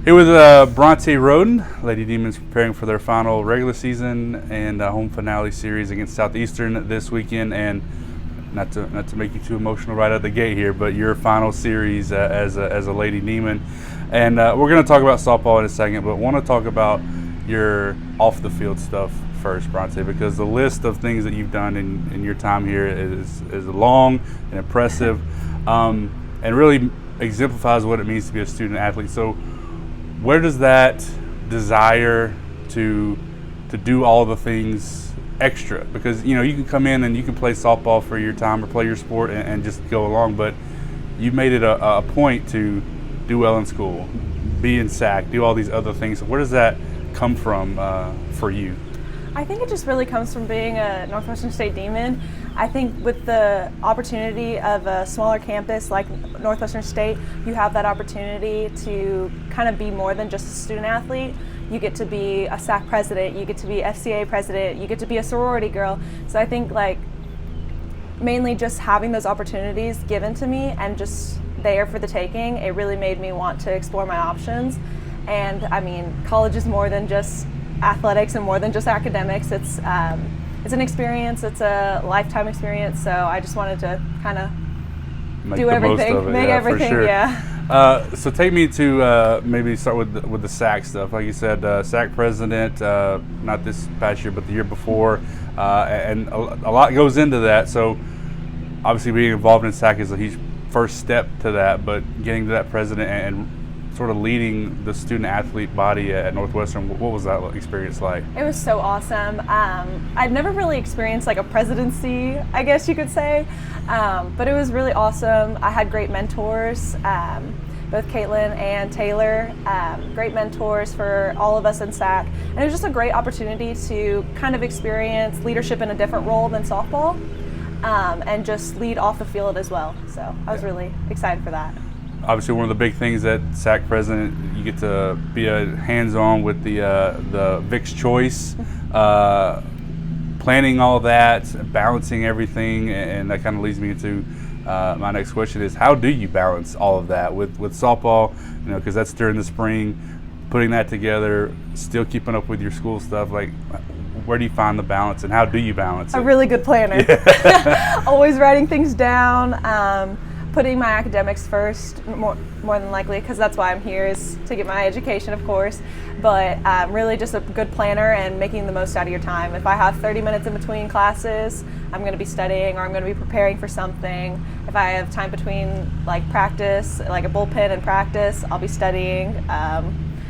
Here with Bronte Rhoden. Lady Demons preparing for their final regular season and home finale series against Southeastern this weekend. And not to make you too emotional right out the gate here, but your final series as a Lady Demon. And we're going to talk about softball in a second, but want to talk about your off the field stuff first, Bronte, because the list of things that you've done in your time here is long and impressive, and really exemplifies what it means to be a student athlete. So where does that desire to do all the things extra? Because you can come in and you can play softball for your time or play your sport and just go along, but you made it a point to do well in school, be in SAC, do all these other things. So where does that come from for you? I think it just really comes from being a Northwestern State Demon. I think with the opportunity of a smaller campus like Northwestern State, you have that opportunity to kind of be more than just a student athlete. You get to be a SAC president, you get to be FCA president, you get to be a sorority girl. So I think mainly just having those opportunities given to me and just there for the taking, it really made me want to explore my options. And I mean, college is more than just athletics and more than just academics. It's an experience. It's a lifetime experience. So I just wanted to kind of do everything, make everything. For sure. Yeah. So take me to maybe start with the SAC stuff. Like you said, SAC president, not this past year, but the year before, and a lot goes into that. So obviously being involved in SAC is a huge first step to that, but getting to that president and sort of leading the student athlete body at Northwestern, what was that experience like? It was so awesome. I'd never really experienced a presidency, I guess you could say, but it was really awesome. I had great mentors, both Caitlin and Taylor, great mentors for all of us in SAC. And it was just a great opportunity to kind of experience leadership in a different role than softball, and just lead off the field as well. So I was really excited for that. Obviously, one of the big things that SAC president, you get to be hands-on with the Vic's Choice, planning all that, balancing everything, and that kind of leads me into my next question is, how do you balance all of that with softball? Because that's during the spring, putting that together, still keeping up with your school stuff. Where do you find the balance, and how do you balance it? A really good planner. Yeah. Always writing things down. Putting my academics first, more than likely, because that's why I'm here, is to get my education, of course. But really just a good planner and making the most out of your time. If I have 30 minutes in between classes, I'm going to be studying or I'm going to be preparing for something. If I have time between practice, like a bullpen and practice, I'll be studying.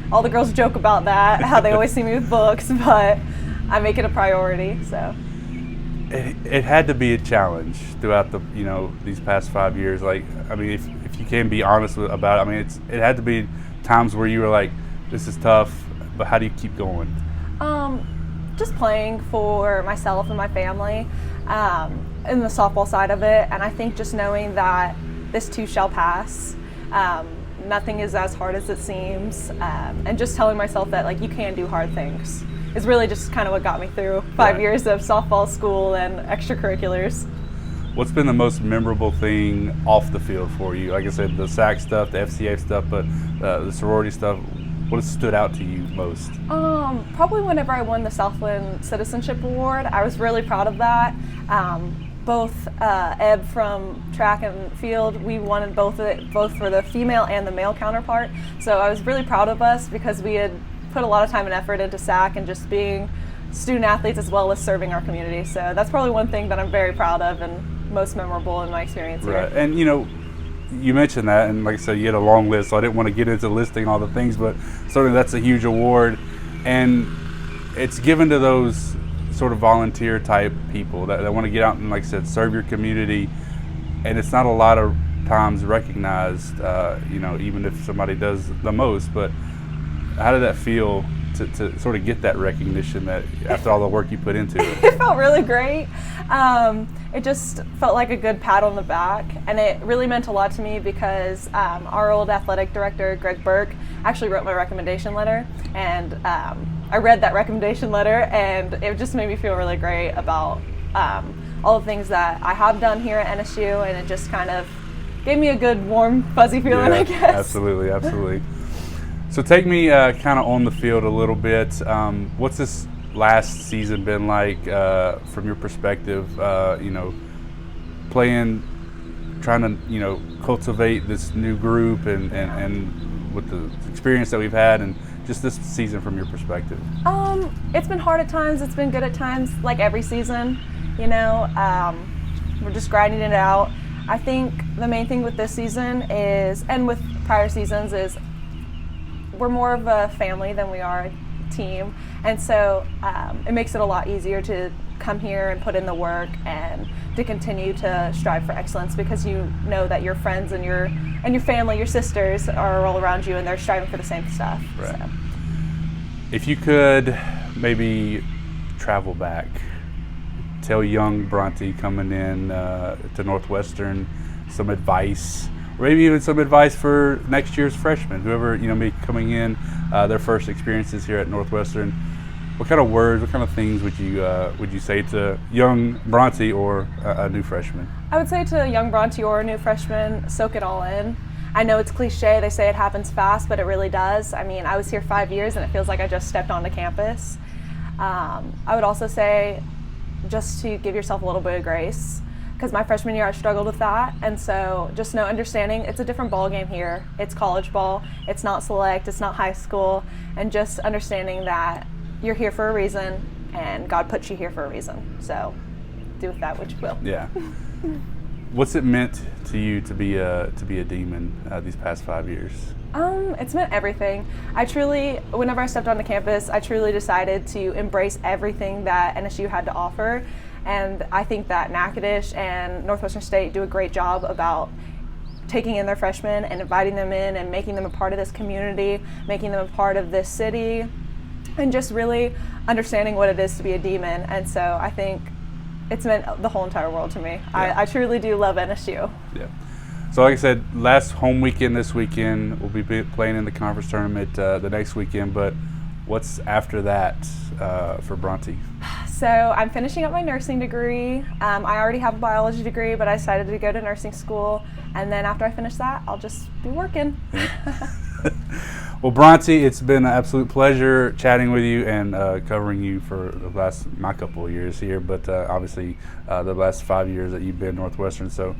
All the girls joke about that, how they always see me with books, but I make it a priority. So. It had to be a challenge throughout these past 5 years. If you can be honest about it, it had to be times where you were like, this is tough, but how do you keep going? Just playing for myself and my family, in the softball side of it, and I think just knowing that this too shall pass. Nothing is as hard as it seems, and just telling myself that you can do hard things is really just kind of what got me through 5 years of softball school and extracurriculars. What's been the most memorable thing off the field for you? Like I said, the SAC stuff, the FCA stuff, but the sorority stuff, what has stood out to you most? Probably whenever I won the Southland Citizenship Award. I was really proud of that. Both Eb from track and field, we won both for the female and the male counterpart. So I was really proud of us because we had put a lot of time and effort into SAC and just being student athletes as well as serving our community. So that's probably one thing that I'm very proud of and most memorable in my experience here. Right, and you mentioned that, and like I said, you had a long list, so I didn't want to get into listing all the things, but certainly that's a huge award, and it's given to those sort of volunteer type people that want to get out and, like I said, serve your community, and it's not a lot of times recognized, even if somebody does the most. But how did that feel to sort of get that recognition that after all the work you put into it? It felt really great. It just felt like a good pat on the back, and it really meant a lot to me because our old athletic director, Greg Burke, actually wrote my recommendation letter, and I read that recommendation letter, and it just made me feel really great about all the things that I have done here at NSU, and it just kind of gave me a good, warm, fuzzy feeling, I guess. Absolutely. So take me kind of on the field a little bit. What's this last season been like from your perspective? Playing, trying to cultivate this new group and with the experience that we've had, and just this season from your perspective. It's been hard at times. It's been good at times, like every season. We're just grinding it out. I think the main thing with this season is, and with prior seasons, is we're more of a family than we are a team, and so it makes it a lot easier to come here and put in the work and to continue to strive for excellence, because you know that your friends and your family, your sisters, are all around you and they're striving for the same stuff. Right. So. If you could maybe travel back, tell young Bronte coming in to Northwestern some advice, or maybe even some advice for next year's freshmen, whoever may be coming in, their first experiences here at Northwestern. What kind of words, what kind of things would you say to young Bronte or a new freshman? I would say to a young Bronte or a new freshman, soak it all in. I know it's cliche, they say it happens fast, but it really does. I mean, I was here 5 years and it feels like I just stepped onto campus. I would also say just to give yourself a little bit of grace, because my freshman year I struggled with that, and so just understanding it's a different ball game here. It's college ball, it's not select, it's not high school, and just understanding that you're here for a reason and God put you here for a reason. So do with that what you will. Yeah. What's it meant to you to be a Demon these past 5 years? It's meant everything. Whenever I stepped onto campus, I truly decided to embrace everything that NSU had to offer. And I think that Natchitoches and Northwestern State do a great job about taking in their freshmen and inviting them in and making them a part of this community, making them a part of this city, and just really understanding what it is to be a Demon. And so I think it's meant the whole entire world to me. Yeah. I truly do love NSU. Yeah. So like I said, last home weekend this weekend. We'll be playing in the conference tournament the next weekend, but what's after that for Bronte? So I'm finishing up my nursing degree. I already have a biology degree, but I decided to go to nursing school, and then after I finish that, I'll just be working. Well, Bronte, it's been an absolute pleasure chatting with you and covering you for my couple of years here, but obviously the last 5 years that you've been Northwestern. So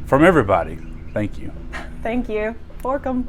from everybody, thank you. Thank you. Welcome.